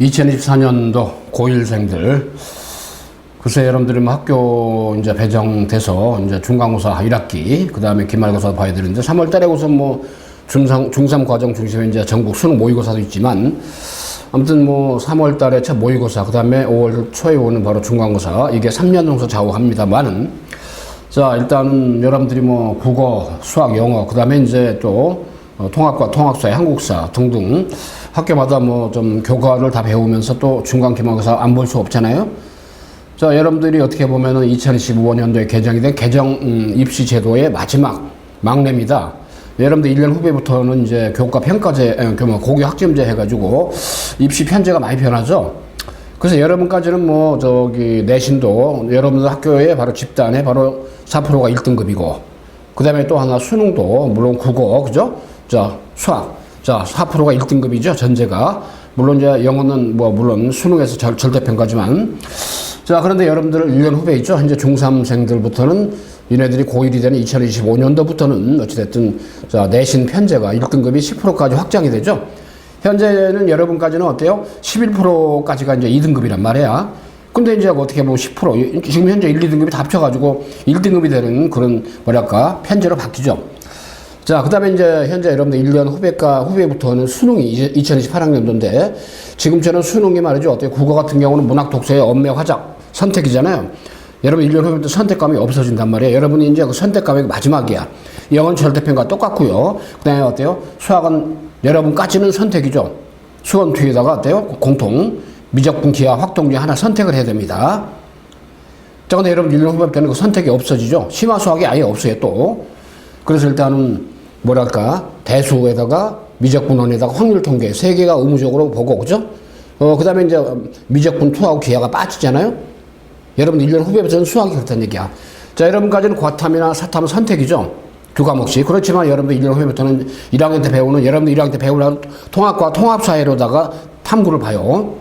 2024년도 고1생들, 글쎄 여러분들이 뭐 학교 이제 배정돼서 이제 중간고사 1학기, 그 다음에 기말고사 봐야 되는데 3월 달에 우선 뭐 중3 과정 중심에 이제 전국 수능 모의고사도 있지만, 아무튼 뭐 3월 달에 첫 모의고사, 그 다음에 5월 초에 오는 바로 중간고사, 이게 3년 정도 좌우합니다만은, 자, 일단은 여러분들이 뭐 국어, 수학, 영어, 그 다음에 이제 또 통합과 통합사회, 한국사 등등 학교마다 뭐 좀 교과를 다 배우면서 또 중간 기말고사 안 볼 수 없잖아요. 자, 여러분들이 어떻게 보면은 2015년도에 개정이 된 개정 입시 제도의 마지막 막내입니다. 여러분들 1년 후배부터는 이제 교과 평가제, 고교 학점제 해가지고 입시 편제가 많이 변하죠. 그래서 여러분까지는 뭐 내신도 여러분들 학교에 바로 집단에 바로 4%가 1등급이고, 그 다음에 또 하나 수능도 물론 국어, 그죠? 자, 수학. 자, 4%가 1등급이죠, 전제가. 물론 이제 영어는 뭐 물론 수능에서 절대평가지만. 자, 그런데 여러분들 1년 후배 있죠? 현재 중3생들부터는 얘네들이 고1이 되는 2025년도부터는 어찌됐든 자, 내신 편제가 1등급이 10%까지 확장이 되죠. 현재는 여러분까지는 어때요? 11%까지가 이제 2등급이란 말이야. 근데 이제 어떻게 보면 10%, 지금 현재 1, 2등급이 다 합쳐가지고 1등급이 되는 그런 뭐랄까 편제로 바뀌죠. 자, 그 다음에 이제 현재 여러분들 1년 후배부터는 수능이 이제 2028학년도인데, 지금처럼 수능이 말이죠. 어때요? 국어 같은 경우는 문학, 독서의 엄매, 화작, 선택이잖아요. 여러분 1년 후부터 선택감이 없어진단 말이에요. 여러분이 이제 그 선택감이 마지막이야. 영어는 절대평가 똑같고요. 그 다음에 어때요? 수학은 여러분까지는 선택이죠. 수원 뒤에다가 어때요? 공통, 미적분, 기하, 확동 중에 하나 선택을 해야 됩니다. 자, 근데 여러분 1년 후부터는 그 선택이 없어지죠. 심화 수학이 아예 없어요, 또. 그래서 일단은 뭐랄까, 대수에다가 미적분원에다가 확률 통계 3개가 의무적으로 보고, 그죠? 그 다음에 이제 미적분 투하고 기하가 빠지잖아요? 여러분 1년 후배부터는 수학이 그렇다는 얘기야. 자, 여러분까지는 과탐이나 사탐은 선택이죠. 두 과목씩. 그렇지만 여러분들 1년 후배부터는 1학년 때 배우는, 여러분들 1학년 때 배우려는 통합과 통합사회로다가 탐구를 봐요.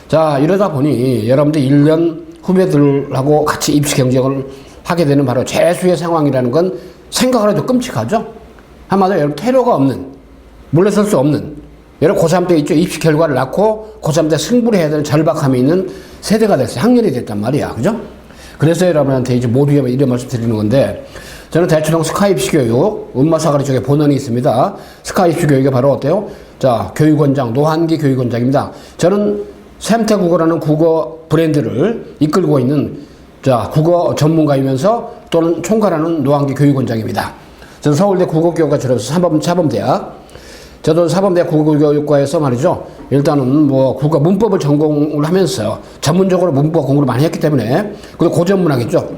자, 이러다 보니 여러분들 1년 후배들하고 같이 입시 경쟁을 하게 되는 바로 재수의 상황이라는 건 생각을 해도 끔찍하죠? 한마디로 여러분 테러가 없는, 물러설 수 없는, 여러분 고3 때 있죠? 입시 결과를 낳고 고3 때 승부를 해야 되는 절박함이 있는 세대가 됐어요. 학년이 됐단 말이야. 그죠? 그래서 여러분한테 이제 모두에 이런 말씀 드리는 건데, 저는 대초동 스카 입시 교육, 음마사거리 쪽에 본원이 있습니다. 스카 입시 교육이 바로 어때요? 자, 교육원장, 노한기 교육원장입니다. 저는 샘태국어라는 국어 브랜드를 이끌고 있는 자, 국어 전문가이면서 또는 총괄하는 노한기 교육원장입니다. 저는 서울대 국어교육과 졸업해서 사범대학, 저도 사범대학 국어교육과에서 말이죠. 일단은 뭐 국어 문법을 전공을 하면서 전문적으로 문법 공부를 많이 했기 때문에, 그리고 고전문학이죠.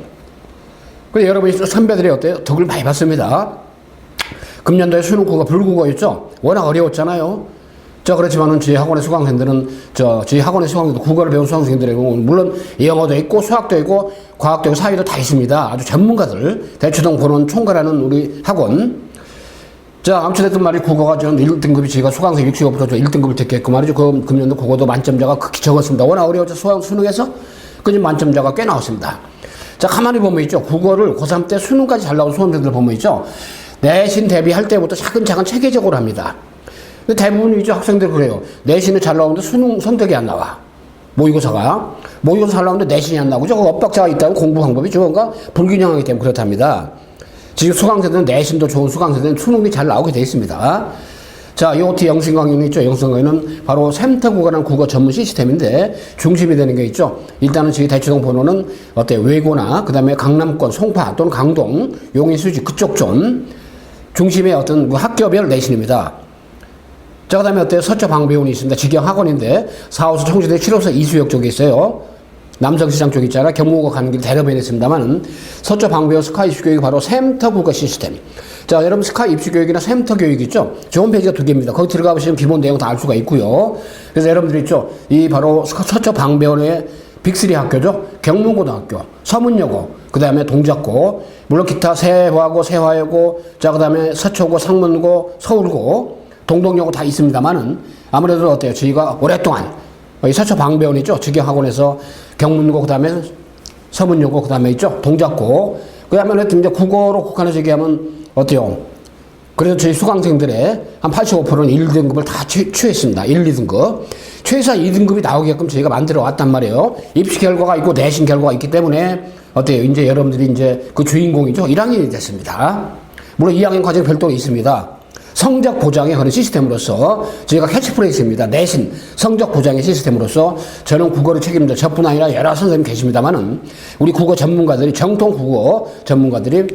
그래서 여러분이 선배들이 어때요? 덕을 많이 봤습니다. 금년도에 수능 국어 불국어였죠. 워낙 어려웠잖아요. 자, 그렇지만은 저희 학원의 수강생들은, 저희 학원의 수강생들, 국어를 배운 수강생들에는 물론 영어도 있고, 수학도 있고, 과학도 있고, 사회도 다 있습니다. 아주 전문가들, 대초동 본원 총괄하는 우리 학원. 자, 아무튼 말이 국어가 좀 1등급이 저희가 수강생 65% 1등급을 됐겠고 말이죠. 그 금년도 국어도 만점자가 극히 적었습니다. 워낙 어려웠죠. 수능에서. 그 만점자가 꽤 나왔습니다. 자, 가만히 보면 있죠. 국어를 고3 때 수능까지 잘 나온 수험생들 보면 있죠. 내신 대비할 때부터 차근차근 체계적으로 합니다. 근데 대부분이죠. 학생들 그래요. 내신을 잘 나오는데 수능 선택이 안 나와. 모의고사 잘 나오는데 내신이 안 나오고, 저거 엇박자가 있다면 공부 방법이 좋은가? 불균형하기 때문에 그렇답니다. 지금 수강생들은 내신도 좋은 수강생들은 수능이 잘 나오게 되어 있습니다. 자, 요트 영신강의는 있죠. 영신강의는 바로 샘터국어라는 국어 전문 시스템인데 중심이 되는 게 있죠. 일단은 저희 대치동 번호는 어때 외고나 그 다음에 강남권, 송파 또는 강동, 용인, 수지 그쪽 좀 중심의 어떤 학교별 내신입니다. 자, 그 다음에 어때요? 서초 방배원이 있습니다. 직영학원인데 4호선 청주대 7호선 이수역 쪽에 있어요. 남성시장 쪽 있잖아. 경무고 가는 길 대로변에 있습니다만, 서초 방배원 스카 입시 교육이 바로 샘터 국어 시스템. 자, 여러분 스카 입시 교육이나 샘터 교육 있죠? 저 홈페이지가 2개입니다. 거기 들어가 보시면 기본 내용 다 알 수가 있고요. 그래서 여러분들 있죠? 이 바로 서초 방배원의 빅3 학교죠? 경문고등학교, 서문여고, 그 다음에 동작고, 물론 기타 세화고, 세화여고, 자, 그 다음에 서초고, 상문고, 서울고, 동동여고 다 있습니다만은, 아무래도 어때요? 저희가 오랫동안 이 서초 방배원 있죠? 직영학원에서 경문고, 그 다음에 서문여고, 그 다음에 있죠? 동작고, 그 다음에 이제 국어로 국한해서 얘기하면 어때요? 그래서 저희 수강생들의 한 85%는 1등급을 다 취했습니다. 1, 2등급. 최소한 2등급이 나오게끔 저희가 만들어 왔단 말이에요. 입시 결과가 있고 내신 결과가 있기 때문에 어때요? 이제 여러분들이 이제 그 주인공이죠. 1학년이 됐습니다. 물론 2학년 과정이 별도로 있습니다. 성적 보장의 그런 시스템으로서 저희가 캐치프레이즈입니다. 내신 성적 보장의 시스템으로서 저는 국어를 책임져 저뿐 아니라 여러 선생님 계십니다만은 우리 국어 전문가들이 정통 국어 전문가들이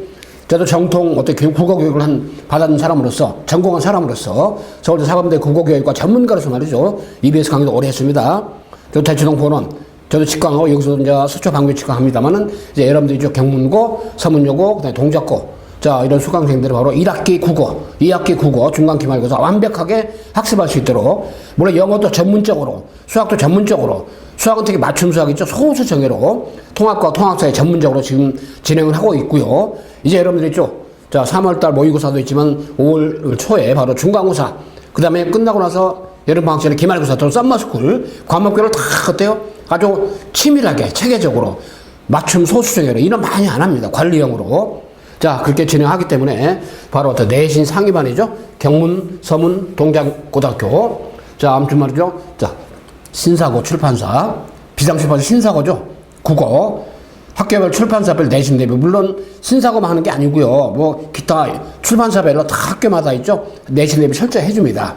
저도 정통 국어 교육을 받았는 사람으로서 전공한 사람으로서 서울대 사범대 국어교육과 전문가로서 말이죠. EBS 강의도 오래 했습니다. 저 대치동 본원 저도 직강하고 여기서 이제 서초 방교 직강합니다만은 이제 여러분들이 저 경문고, 서문여고, 그다음에 동작고 자, 이런 수강생들이 바로 1학기 국어, 2학기 국어, 중간 기말고사 완벽하게 학습할 수 있도록, 물론 영어도 전문적으로, 수학도 전문적으로, 수학은 특히 맞춤 수학이죠. 소수 정예로 통합과 통합사에 전문적으로 지금 진행을 하고 있고요. 이제 여러분들이 자, 3월달 모의고사도 있지만 5월 초에 바로 중간고사, 그 다음에 끝나고 나서 여름방학 전에 기말고사 또 썸머스쿨 과목별로 다 어때요? 아주 치밀하게 체계적으로 맞춤 소수 정예로 이런 많이 안 합니다. 관리형으로. 자, 그렇게 진행하기 때문에 바로 내신 상위반이죠. 경문, 서문, 동작고등학교. 자, 아무튼 말이죠. 자, 신사고 출판사, 비상출판사 신사고죠. 국어, 학교별 출판사별 내신 대비 물론 신사고만 하는 게 아니고요. 뭐 기타 출판사별로 다 학교마다 있죠. 내신 대비 철저히 해줍니다.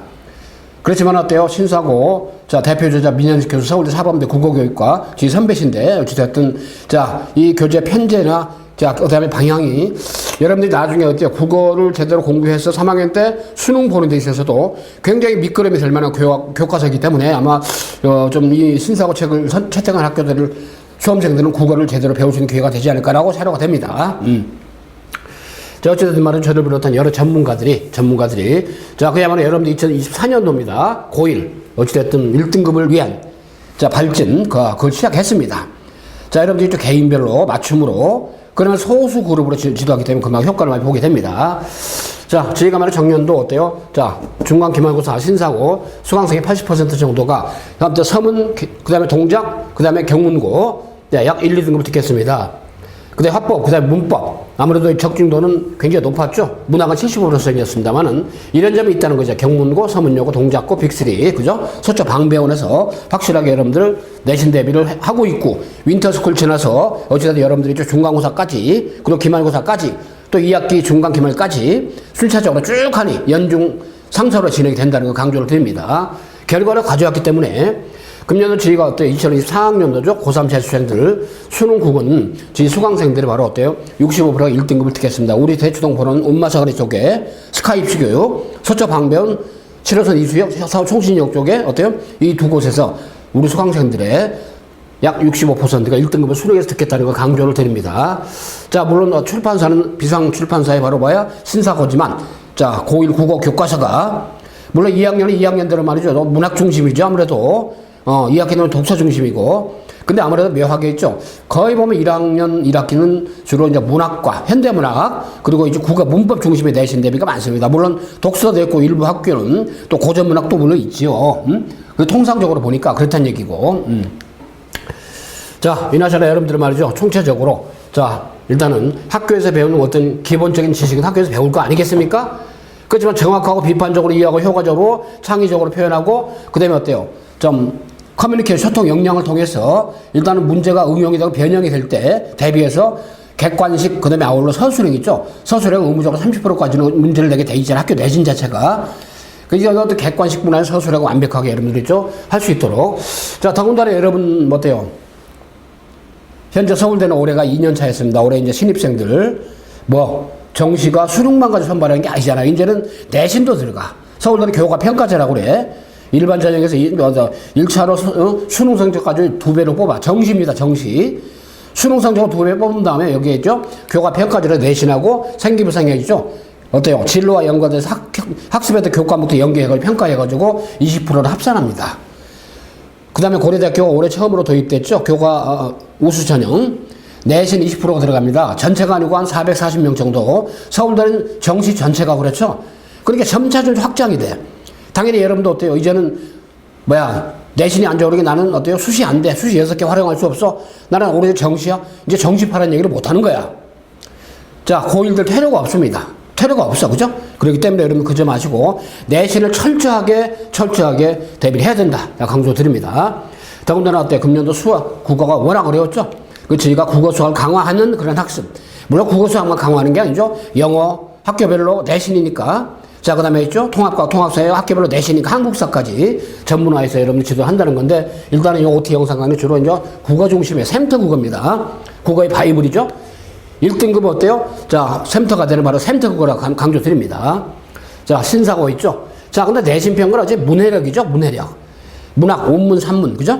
그렇지만 어때요? 신사고, 자, 대표주자 민현식 교수 서울대 사범대 국어교육과 제 선배신데 어찌됐든 자, 이 교재 편제나 자, 그 다음에 방향이 여러분들이 나중에 어때요? 국어를 제대로 공부해서 3학년 때 수능 보는 데 있어서도 굉장히 밑거름이 될 만한 교과서이기 때문에 아마 좀 이 신사고 책을 채택한 학교들을 수험생들은 국어를 제대로 배울 수 있는 기회가 되지 않을까라고 사료가 됩니다. 자, 어쨌든 말은 저를 비롯한 여러 전문가들이 자, 그야말로 여러분들 2024년도입니다. 고1 어찌됐든 1등급을 위한 자, 발진 그걸 시작했습니다. 자, 여러분들이 또 개인별로 맞춤으로 그러면 소수 그룹으로 지도하기 때문에 그만큼 효과를 많이 보게 됩니다. 자, 저희가 말하는 정년도 어때요? 자, 중간 기말고사 신사고 수강생의 80% 정도가 다음 때 서문, 그 다음에 동작, 그 다음에 경문고 약 1, 2등급을 듣겠습니다. 그 다음에 화법, 그 다음에 문법. 아무래도 적중도는 굉장히 높았죠. 문학은 75%였습니다만은 이런 점이 있다는 거죠. 경문고, 서문여고, 동작고, 빅3. 그죠? 서초 방배원에서 확실하게 여러분들 내신 대비를 하고 있고, 윈터스쿨 지나서 어찌됐든 여러분들이 중간고사까지, 그리고 기말고사까지, 또 2학기 중간 기말까지 순차적으로 쭉 하니 연중 상사로 진행이 된다는 거 강조를 드립니다. 결과를 가져왔기 때문에 금년은 저희가 어때요? 2024학년도죠. 고3 재수생들 수능 국은 저희 수강생들이 바로 어때요? 65%가 1등급을 듣겠습니다. 우리 대추동 보는 운마사거리 쪽에 스카이 입시교육, 서초 방배원, 7호선 이수역, 서울 총신역 쪽에 어때요? 이 두 곳에서 우리 수강생들의 약 65%가 1등급을 수능에서 듣겠다는 걸 강조를 드립니다. 자, 물론 출판사는 비상 출판사에 바로 봐야 신사고지만 자, 고1 국어 교과서가 물론 2학년대로 말이죠. 문학 중심이죠. 아무래도 2학기는 독서 중심이고, 근데 아무래도 묘하게 있죠. 거의 보면 1학년 1학기는 주로 이제 문학과 현대문학, 그리고 이제 국어 문법 중심의 내신 대비가 많습니다. 물론 독서도 있고 일부 학교는 또 고전문학도 물론 있지요. 통상적으로 보니까 그렇다는 얘기고. 자, 이나저나 여러분들 말이죠. 총체적으로. 자, 일단은 학교에서 배우는 어떤 기본적인 지식은 학교에서 배울 거 아니겠습니까? 그렇지만 정확하고 비판적으로 이해하고 효과적으로 창의적으로 표현하고, 그 다음에 어때요? 좀 커뮤니케이션 소통 역량을 통해서 일단은 문제가 응용이 되고 변형이 될 때 대비해서 객관식, 그 다음에 아울러 서술형 있죠. 서술형 의무적으로 30%까지는 문제를 내게 돼 있잖아요. 학교 내신 자체가. 그러니까 이것도 객관식 문화의 서술하고 완벽하게 여러분들이 할 수 있도록. 자, 더군다나 여러분 뭐 어때요? 현재 서울대는 올해가 2년 차였습니다. 올해 이제 신입생들 뭐 정시가 수능만 가지고 선발하는 게 아니잖아요. 이제는 내신도 들어가. 서울대는 교과 평가제라고 그래. 일반 전형에서 1차로 수능 성적 가지고 2배로 뽑아. 정시입니다. 정시. 수능 성적을 2배 뽑은 다음에 여기에 있죠. 교과 평가제로 내신하고 생기부생이죠. 어때요? 진로와 연관돼서 학습에도 교과목도 연계해가지고 평가해가지고 20%를 합산합니다. 그 다음에 고려대학교가 올해 처음으로 도입됐죠. 교과 우수 전형. 내신 20%가 들어갑니다. 전체가 아니고 한 440명 정도. 서울대는 정시 전체가 그렇죠. 그러니까 점차 좀 확장이 돼. 당연히 여러분도 어때요? 이제는 내신이 안 좋으니까 나는 어때요? 수시 안 돼. 수시 6개 활용할 수 없어. 나는 올해 정시야. 이제 정시파라는 얘기를 못 하는 거야. 자, 고1들 필요가 없습니다. 태도가 없어. 그죠? 그렇기 때문에 여러분 그저 마시고 내신을 철저하게 대비를 해야 된다. 강조드립니다. 더군다나 어때? 금년도 수학, 국어가 워낙 어려웠죠? 그 저희가 국어 수학을 강화하는 그런 학습. 물론 국어 수학만 강화하는 게 아니죠. 영어, 학교별로 내신이니까. 자, 그 다음에 있죠. 통합과 통합사회 학교별로 내신이니까 한국사까지 전문화해서 여러분들 지도한다는 건데, 일단은 이 OT 영상 강의 주로 이제 국어 중심의 샘터 국어입니다. 국어의 바이블이죠. 1등급 어때요? 자, 샘터가 되는 바로 샘터 국어라고 강조드립니다. 자, 신사고 있죠. 자, 근데 내신 평가는 어제 문해력이죠. 문해력. 문학, 원문, 산문. 그죠?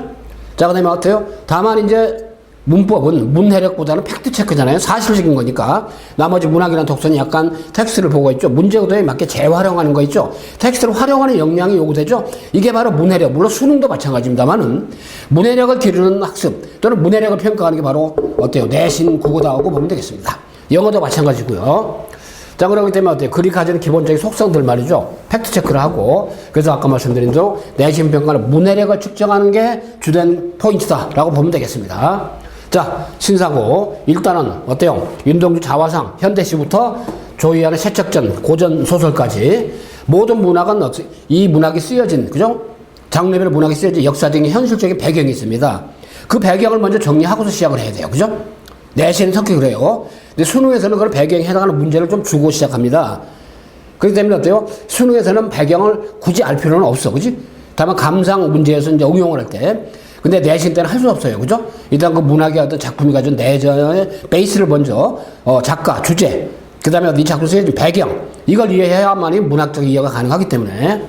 자, 그 다음에 어때요? 다만 이제 문법은 문해력보다는 팩트체크잖아요. 사실적인 거니까. 나머지 문학이나 독서는 약간 텍스트를 보고 있죠. 문제구도에 맞게 재활용하는 거 있죠. 텍스트를 활용하는 역량이 요구되죠. 이게 바로 문해력. 물론 수능도 마찬가지입니다만은 문해력을 기르는 학습 또는 문해력을 평가하는 게 바로 어때요? 내신, 국어다하고 보면 되겠습니다. 영어도 마찬가지고요. 자, 그러기 때문에 어때요? 글이 가지는 기본적인 속성들 말이죠. 팩트체크를 하고, 그래서 아까 말씀드린 대로 내신 평가는 문해력을 측정하는 게 주된 포인트다라고 보면 되겠습니다. 자, 신사고. 일단은 어때요? 윤동주 자화상, 현대시부터 조희안의 세척전, 고전 소설까지 모든 문학은 이 문학이 쓰여진, 그죠? 장르별 문학이 쓰여진 역사적인 현실적인 배경이 있습니다. 그 배경을 먼저 정리하고서 시작을 해야 돼요. 그죠? 내신은 특히 그래요. 근데 수능에서는 그런 배경에 해당하는 문제를 좀 주고 시작합니다. 그렇기 때문에 어때요? 수능에서는 배경을 굳이 알 필요는 없어. 그지? 다만 감상 문제에서 이제 응용을 할 때. 근데 내신 때는 할 수 없어요. 그죠? 일단 그 문학의 어떤 작품이 가진 내전의 베이스를 먼저, 작가, 주제, 그 다음에 이 작품 쓰여진 배경, 이걸 이해해야만이 문학적 이해가 가능하기 때문에.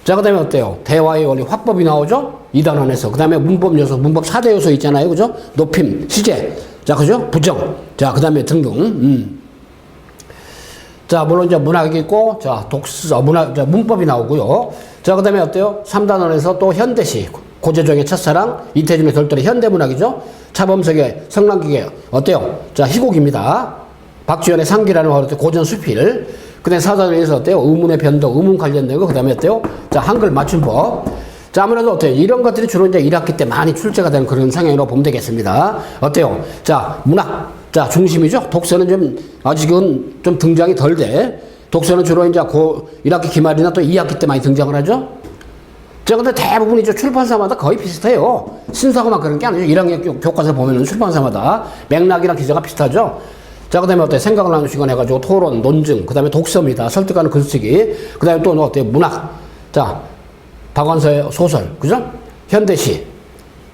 자, 그 다음에 어때요? 대화의 원리, 화법이 나오죠? 2단원에서. 그 다음에 문법 요소, 문법 4대 요소 있잖아요. 그죠? 높임, 시제, 자, 그죠? 부정, 자, 그 다음에 등등. 자, 물론 이제 문학이 있고, 자, 독서, 문법이 나오고요. 자, 그 다음에 어때요? 3단원에서 또 현대시, 고재종의 첫사랑, 이태준의 별도의 현대문학이죠. 차범석의 성랑기계 어때요? 자, 희곡입니다. 박주연의 상기라는 화로 고전 수필. 그 다음에 4단원에서 어때요? 의문의 변동, 의문 관련된 거. 그 다음에 어때요? 자, 한글 맞춤법. 자, 아무래도 어때요? 이런 것들이 주로 이제 1학기 때 많이 출제가 되는 그런 성향으로 보면 되겠습니다. 어때요? 자, 문학. 자, 중심이죠? 독서는 좀, 아직은 좀 등장이 덜 돼. 독서는 주로 이제 1학기 기말이나 또 2학기 때 많이 등장을 하죠? 자, 근데 대부분 이제 출판사마다 거의 비슷해요. 신사고만 그런 게 아니죠. 1학년 교과서 보면은 출판사마다 맥락이랑 기자가 비슷하죠. 자, 그 다음에 어때? 생각을 나누는 시간 해가지고 토론, 논증, 그 다음에 독서입니다. 설득하는 글쓰기. 그 다음에 또 어때요? 문학. 자, 박완서의 소설. 그죠? 현대시.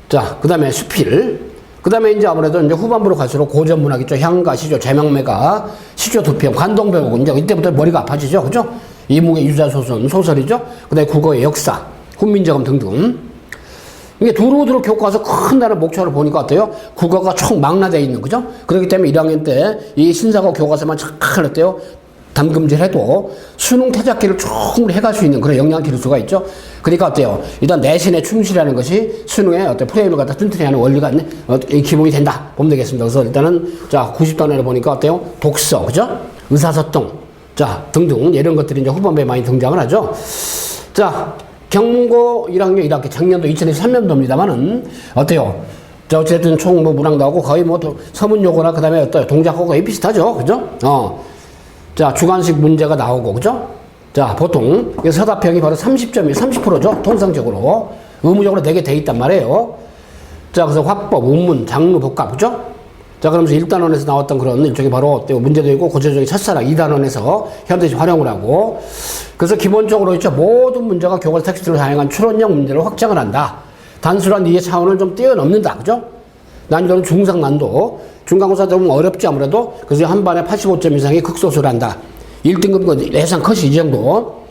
자, 그 다음에 수필. 그 다음에 이제 아무래도 이제 후반부로 갈수록 고전 문학 있죠. 향가, 시조, 제명매가, 시조 두편, 관동배우고 이제 이때부터 머리가 아파지죠. 그죠? 이무의 유자소설, 소설이죠. 그 다음에 국어의 역사. 훈민정음 등등. 이게 두루두루 교과서 큰 나라 목표를 보니까 어때요? 국어가 총 망라되어 있는, 그죠? 그렇기 때문에 1학년 때 이 신사고 교과서만 착 어때요? 담금질해도 수능 퇴작기를 충분히 해갈 수 있는 그런 역량을 기를 수가 있죠. 그러니까 어때요? 일단 내신에 충실하는 것이 수능의 어떤 프레임을 갖다 튼튼히 하는 원리가 기본이 된다. 보면 되겠습니다. 그래서 일단은 자, 90단원에 보니까 어때요? 독서, 그죠? 의사소통, 자, 등등 이런 것들이 이제 후반부에 많이 등장을 하죠. 자, 경고 1학년 1학기 작년도 2023년도입니다만은 어때요? 자, 어쨌든 총 문학 나오고 거의 서문요거나 그 다음에 어때요? 동작하고 거의 비슷하죠? 그죠? 자, 주관식 문제가 나오고, 그죠? 자, 보통 서답형이 바로 30점이 30%죠? 통상적으로. 의무적으로 4개 돼 있단 말이에요. 자, 그래서 화법, 원문, 장르, 복합, 그죠? 자, 그러면서 1단원에서 나왔던 그런 일종의 바로 문제도 있고 고전적인 첫사랑 2단원에서 현대시 활용을 하고, 그래서 기본적으로 있죠. 모든 문제가 교과서 텍스트를 사용한 추론형 문제를 확장을 한다. 단순한 이해 차원을 좀 뛰어넘는다. 그죠? 난이도는 중상 난도. 중간고사 좀 어렵지 아무래도. 그래서 한 반에 85점 이상의 극소수를 한다. 1등급 예상 컷이 이 정도.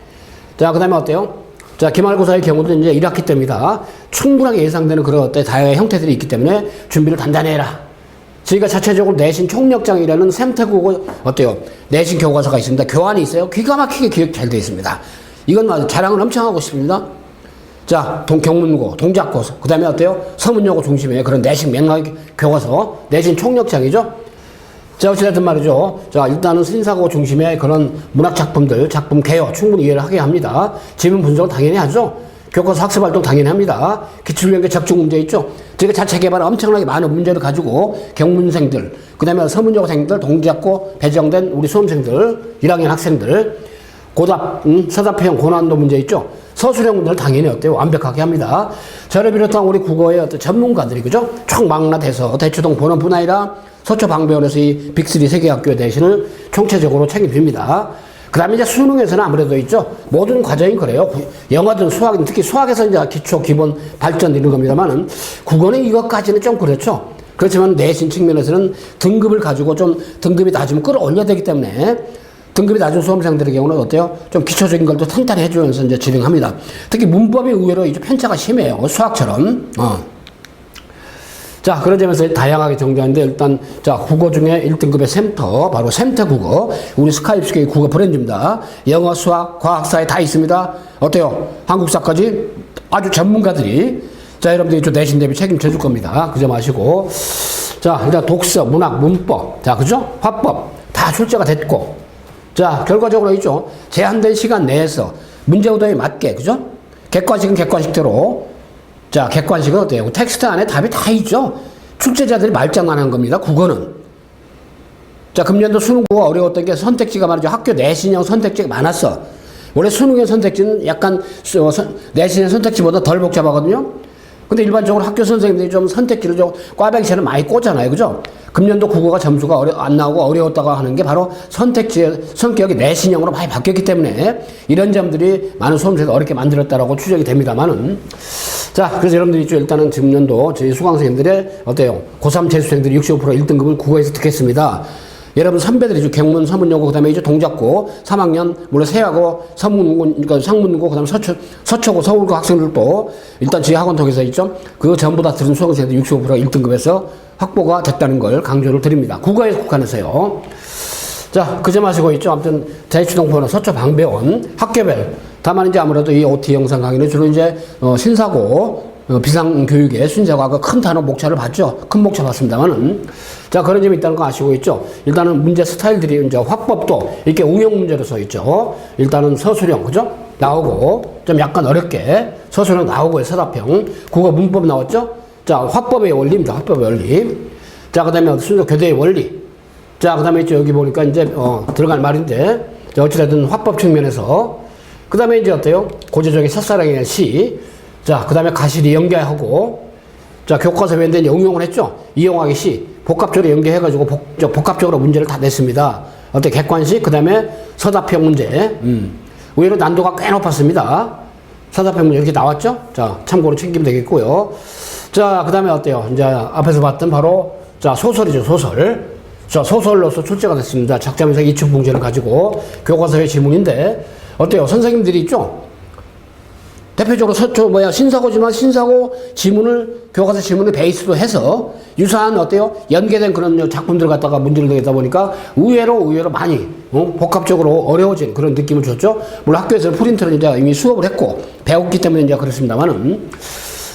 자, 그 다음에 어때요? 자, 기말고사의 경우도 이제 1학기 때입니다. 충분하게 예상되는 그런 어때 다양한 형태들이 있기 때문에 준비를 단단히 해라. 저희가 자체적으로 내신 총력장이라는 샘태국어 어때요? 내신 교과서가 있습니다. 교환이 있어요. 기가 막히게 기억 잘 되어 있습니다. 이건 자랑을 엄청 하고 싶습니다. 자, 경문고, 동작고, 그 다음에 어때요? 서문여고 중심의 그런 내신 맥락의 교과서, 내신 총력장이죠. 자, 어찌됐든 말이죠. 자, 일단은 신사고 중심의 그런 문학 작품들, 작품 개요 충분히 이해를 하게 합니다. 지문 분석은 당연히 하죠. 교과서 학습 활동 당연히 합니다. 기출연계 적중 문제 있죠. 그러니까 자체 개발은 엄청나게 많은 문제를 가지고 경문생들, 그 다음에 서문여고생들, 동작고 배정된 우리 수험생들, 1학년 학생들, 고답, 서답형 고난도 문제 있죠? 서술형 문제를 당연히 어때요? 완벽하게 합니다. 저를 비롯한 우리 국어의 어떤 전문가들이, 그죠? 총망라돼서 대초동 본원뿐 아니라 서초방배원에서 이 빅3 세계학교의 대신을 총체적으로 책임집니다. 그 다음에 이제 수능에서는 아무래도 있죠. 모든 과정이 그래요. 영어든 수학이든 특히 수학에서 이제 기초, 기본, 발전 이런 겁니다만은 국어는 이것까지는 좀 그렇죠. 그렇지만 내신 측면에서는 등급을 가지고 좀 등급이 낮으면 끌어올려야 되기 때문에 등급이 낮은 수험생들의 경우는 어때요? 좀 기초적인 걸 또 탄탄히 해주면서 이제 진행합니다. 특히 문법이 의외로 이제 편차가 심해요. 수학처럼. 자, 그런 점에서 다양하게 정리하는데 일단 자, 국어 중에 1등급의 샘터, 바로 샘터 국어, 우리 스카이프스케이 국어 브랜드입니다. 영어, 수학, 과학, 사회 다 있습니다. 어때요? 한국사까지 아주 전문가들이 자, 여러분들이 좀 내신 대비 책임져 줄 겁니다. 그 점 아시고. 자, 일단 독서, 문학, 문법, 자, 그죠? 화법 다 출제가 됐고, 자, 결과적으로 있죠. 제한된 시간 내에서 문제 오답에 맞게, 그죠? 객관식은 객관식대로. 자, 객관식은 어때요? 텍스트 안에 답이 다 있죠? 출제자들이 말장난 한 겁니다. 국어는. 자, 금년도 수능 국어가 어려웠던 게 선택지가 말이죠. 학교 내신형 선택지가 많았어. 원래 수능의 선택지는 약간 내신의 선택지보다 덜 복잡하거든요. 근데 일반적으로 학교 선생님들이 좀 선택지를 좀 꽈배기처럼 많이 꽂잖아요. 그죠? 금년도 국어가 점수가 안 나오고 어려웠다고 하는 게 바로 선택지의 성격이 내신형으로 많이 바뀌었기 때문에 이런 점들이 많은 수험생들 어렵게 만들었다라고 추정이 됩니다만은. 자, 그래서 여러분들이 있죠. 일단은 지금 년도 저희 수강생들의 어때요? 고3 재수생들이 65% 1등급을 국어에서 득했습니다. 여러분 선배들이죠. 경문, 서문여고, 그 다음에 이제 동작고, 3학년, 물론 세하고, 서문, 그러니까 상문고, 그 다음에 서초고, 서울고 학생들도 일단 저희 학원 통해서 있죠. 그 전부 다 들은 수강생들 65%가 1등급에서 확보가 됐다는 걸 강조를 드립니다. 국어에 국한해서요. 자, 그 점 하시고 있죠. 아무튼 대치동포는 서초방배원, 학교별. 다만 이제 아무래도 이 OT 영상 강의는 주로 이제, 비상고, 비상교육의 순서가 큰 단어 목차를 봤죠. 큰 목차 봤습니다만은. 자, 그런 점이 있다는 거 아시고 있죠. 일단은 문제 스타일들이 이제 화법도 이렇게 응용 문제로 써 있죠. 일단은 서술형, 그죠? 나오고, 좀 약간 어렵게 서술형 나오고, 서답형. 국어 문법 나왔죠? 자, 화법의 원리입니다. 화법의 원리. 자, 그 다음에 순서 교대의 원리. 자, 그 다음에 있죠. 여기 보니까 이제, 들어갈 말인데, 어찌됐든 화법 측면에서. 그 다음에 이제 어때요? 고제적인 첫사랑의 시. 자, 그 다음에 가실이 연계하고, 자, 교과서 외인데 응용을 했죠? 이용하기 시. 복합적으로 연계해가지고 복합적으로 문제를 다 냈습니다. 어때? 객관식, 그 다음에 서답형 문제. 의외로 난도가 꽤 높았습니다. 서답형 문제 이렇게 나왔죠? 자, 참고로 챙기면 되겠고요. 자, 그 다음에 어때요? 이제 앞에서 봤던 바로, 자, 소설이죠, 소설. 자, 소설로서 출제가 됐습니다. 작자면서 이측 문제를 가지고 교과서의 지문인데, 어때요? 선생님들이 있죠? 대표적으로 신사고지만 신사고 지문을, 교과서 지문을 베이스로 해서 유사한 어때요? 연계된 그런 작품들 갖다가 문제를 내다 보니까 의외로 많이, 복합적으로 어려워진 그런 느낌을 줬죠? 물론 학교에서는 프린트를 이제 이미 수업을 했고, 배웠기 때문에 이제 그렇습니다만은.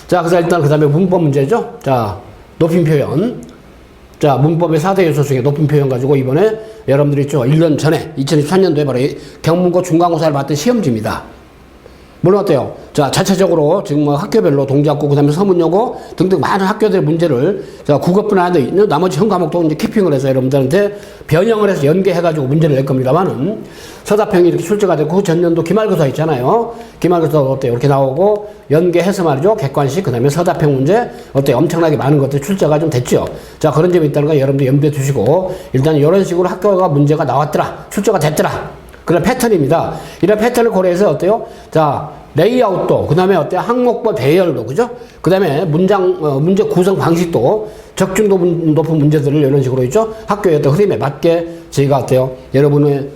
자, 그래서 일단 그 다음에 문법 문제죠? 자, 높임 표현. 자, 문법의 4대 요소 중에 높임 표현 가지고 이번에 여러분들이 있죠? 1년 전에, 2023년도에 바로 경문고 중간고사를 봤던 시험지입니다. 물론 어때요? 자, 자체적으로 지금 뭐 학교별로 동작고, 그 다음에 서문여고 등등 많은 학교들의 문제를, 자, 국어뿐 아니라 나머지 현 과목도 이제 키핑을 해서 여러분들한테 변형을 해서 연계해가지고 문제를 낼 겁니다만은, 서답형이 이렇게 출제가 됐고, 그 전년도 기말고사 있잖아요. 기말고사 어때요? 이렇게 나오고, 연계해서 말이죠. 객관식, 그 다음에 서답형 문제, 어때요? 엄청나게 많은 것들 출제가 좀 됐죠. 자, 그런 점이 있다는 거 여러분들 염두에 두시고, 일단 이런 식으로 학교가 문제가 나왔더라. 출제가 됐더라. 그런 패턴입니다. 이런 패턴을 고려해서 어때요? 자, 레이아웃도, 그 다음에 어때요? 항목별 배열도, 그죠? 그 다음에 문제 구성 방식도 적중도 높은 문제들을 이런 식으로 있죠? 학교의 어떤 흐름에 맞게 저희가 어때요? 여러분의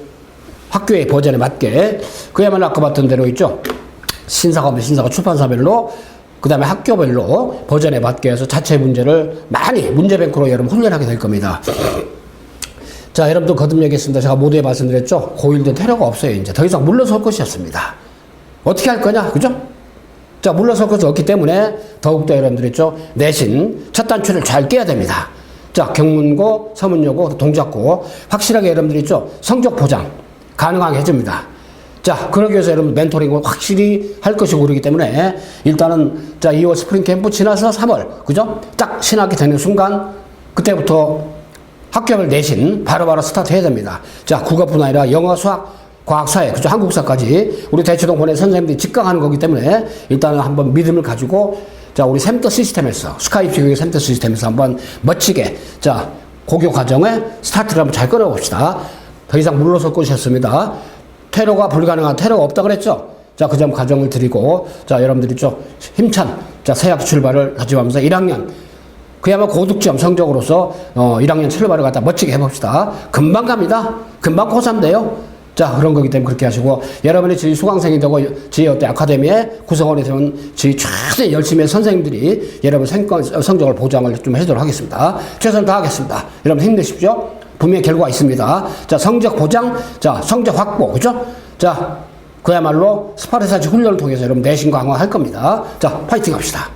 학교의 버전에 맞게, 그야말로 아까 봤던 대로 있죠? 신사고 출판사별로, 그 다음에 학교별로 버전에 맞게 해서 자체 문제를 많이 문제뱅크로 여러분 훈련하게 될 겁니다. 자, 여러분들 거듭얘기했습니다. 제가 모두에 말씀드렸죠? 고1도 테러가 없어요. 이제 더 이상 물러설 것이었습니다. 어떻게 할 거냐? 그죠? 자, 물러설 것이 없기 때문에 더욱더 여러분들 있죠? 내신 첫 단추를 잘 깨야 됩니다. 자, 경문고, 서문여고, 동작고 확실하게 여러분들 있죠? 성적 보장 가능하게 해줍니다. 자, 그러기 위해서 여러분 멘토링을 확실히 할 것이고 그러기 때문에 일단은 자, 2월 스프링 캠프 지나서 3월, 그죠? 딱 신학기 되는 순간 그때부터 학교별 내신 바로바로 스타트 해야 됩니다. 자, 국어뿐 아니라 영어, 수학, 과학, 사회, 그죠? 한국사까지 우리 대치동 본의 선생님들이 직강하는 거기 때문에 일단은 한번 믿음을 가지고 자, 우리 샘터 시스템에서 스카이프 교육 샘터 시스템에서 한번 멋지게 자, 고교 과정에 스타트를 한번 잘 끌어봅시다. 더 이상 물러설 곳이 없습니다. 테러가 불가능한 테러가 없다 그랬죠? 자, 그 점 가정을 드리고, 자, 여러분들이 좀 힘찬, 자, 새학 출발을 다짐하면서 1학년, 그야말로 고득점 성적으로서, 1학년 출발을 갖다 멋지게 해봅시다. 금방 갑니다. 금방 고3 돼요. 자, 그런 거기 때문에 그렇게 하시고, 여러분이 저희 수강생이 되고, 저희 어때 아카데미의 구성원이 되면 저희 최대 열심히 선생님들이 여러분 성적을 보장을 좀 해도록 하겠습니다. 최선을 다하겠습니다. 여러분 힘내십시오. 분명히 결과가 있습니다. 자, 성적 보장, 자, 성적 확보, 그죠? 자, 그야말로 스파르타식 훈련을 통해서 여러분 내신 강화할 겁니다. 자, 파이팅 합시다.